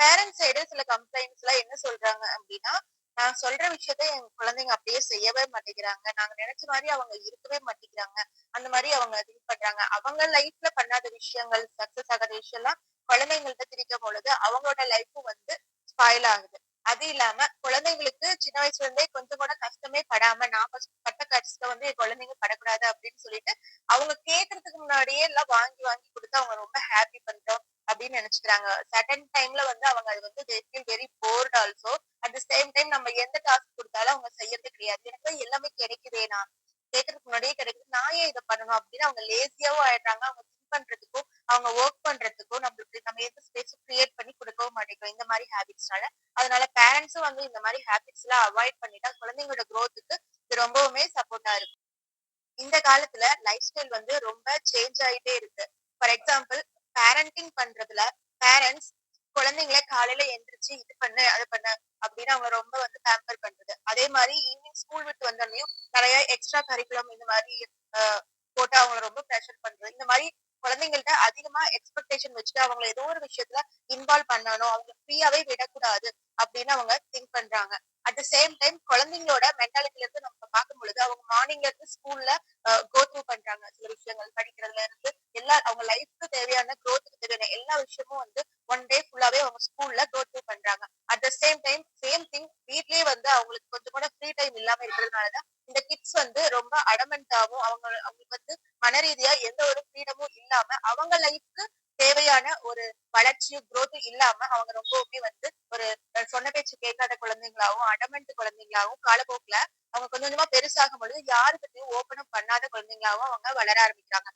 Parents side சில கம்ப்ளைண்ட்ஸ்லாம் என்ன சொல்றாங்க அப்டின்னா, நான் சொல்ற விஷயத்த என் குழந்தைங்க அப்படியே செய்யவே மாட்டேங்கிறாங்க. நாங்க நெனச்ச மாரி அவங்க இருக்கவே மாட்டேங்கிறாங்க. அந்த மாரி அவங்க திங்க் பண்றாங்க. அவங்க லைஃப்ல பண்ணாத விஷயங்கள், சக்சஸ் ஆகாத விஷயம்லாம் குழந்தைங்கள்ட்ட திணிக்கும்பொழுது, அவங்களோட லைஃப்பும் வந்து ஸ்பாயில் ஆகுது. அது இல்லாம குழந்தைங்களுக்கு சின்ன வயசுல இருந்தே கொஞ்சம் கூட கஷ்டமே படாம, நான் ஃபர்ஸ்ட் பட்ட கஷ்டம் வந்து என் குழந்தைங்க படக்கூடாது அப்படின்னு சொல்லிட்டு, அவங்க கேட்கறதுக்கு முன்னாடியே எல்லாம் வாங்கி வாங்கி குடுத்து அவங்க ரொம்ப ஹாப்பி பண்றோம் அப்படின்னு நெனச்சுக்கிறாங்க. சர்டன் டைம்ல வந்து அவங்க அது வந்து they feel very bored also. At the same time நம்ம எந்த டாஸ்க் குடுத்தாலும் அவங்க செய்யறது கிடையாது. எனக்கு தான் எல்லாமே கிடைக்குதே, நான் கேட்கறதுக்கு முன்னாடியே கிடைக்குது. நான் ஏன் இத பண்ணணும் அப்படின்னு அவங்க லேசியாவும் ஆயிடுறாங்க. அவங்க திங்க் பண்றதுக்கும், அவங்க வொர்க் பண்றதுக்கும் நம்மளுக்கு நம்ம எந்த ஸ்பேஸும் கிரியேட் பண்ணி குடுக்கவும் மாட்டேங்கிறோம். இந்த மாரி ஹேபிட்ஸ்னால. அதனால பேரண்ட்ஸும் வந்து இந்த மாரி ஹேபிட்ஸ்லாம் அவாய்ட் பண்ணிட்டா குழந்தைங்களோட குரோத்துக்கு இது ரொம்பவுமே சப்போர்ட்டா இருக்கும். இந்த காலத்துல லைஃப் ஸ்டைல் வந்து ரொம்ப சேஞ்ச் ஆயிட்டே இருக்கு. ஃபார் எக்ஸாம்பிள் பேரண்டிங் பண்றதுல பேரண்ட்ஸ் குழந்தைங்கள காலையில எந்திரிச்சு இது பண்ணு, அது பண்ணு அப்படின்னு அவங்க ரொம்ப வந்து பேம்பர் பண்றது. அதே மாரி ஈவினிங் ஸ்கூல் விட்டு வந்தோனயும் நெறைய எக்ஸ்ட்ரா கரிக்குலம் இந்த மாரி அ போட்டு அவங்கள ரொம்ப பிரஷர் பண்றது. இந்த மாரி குழந்தைங்கள்ட்ட அதிகமா எக்ஸ்பெக்டேஷன் வச்சுட்டு அவங்கள ஏதோ ஒரு விஷயத்துல இன்வால்வ் பண்ணணும். அவங்கள ஃப்ரீயாவே விடக்கூடாது அப்படின்னு அவங்க திங்க் பண்றாங்க. அட் த சேம் டைம் குழந்தைங்களோட மென்டாலிட்டில இருந்து நம்ம பார்க்கும் பொழுது அவங்க மார்னிங்ல இருந்து ஸ்கூல்ல கோ த்ரூ பண்றாங்க. சில விஷயங்கள் படிக்கிறதுல இருந்து எல்லா அவங்க லைஃப்க்கு தேவையான குரோத்துக்கு தேவையான எல்லா விஷயமும் வந்து ஒன் டே ஃபுல்லாவே அவங்க ஸ்கூல்ல கோ த்ரூ பண்றாங்க. At the same time same thing வீட்லயே வந்து அவங்களுக்கு கொஞ்சம் கூட ஃப்ரீ டைம் இல்லாம இருக்கிறதுனாலதான் இந்த கிட்ஸ் வந்து ரொம்ப அடமென்ட்டாவும் அவங்களுக்கு வந்து மனரீதியா எந்த ஒரு ஃப்ரீடமும் இல்லாம அவங்க லைஃப்க்கு தேவையான ஒரு வளர்ச்சியும் குரோத்தும் இல்லாம அவங்க ரொம்பவுமே வந்து ஒரு சொன்ன பேச்சு கேட்காத குழந்தைங்களாவும் அடமென்ட் குழந்தைங்களாவும் காலப்போக்குல அவங்க கொஞ்சம் கொஞ்சமா பெருசாகும் பொழுது யாருக்கிட்டையும் ஓப்பன் அப் பண்ணாத குழந்தைங்களாவும் அவங்க வளர ஆரம்பிக்கிறாங்க.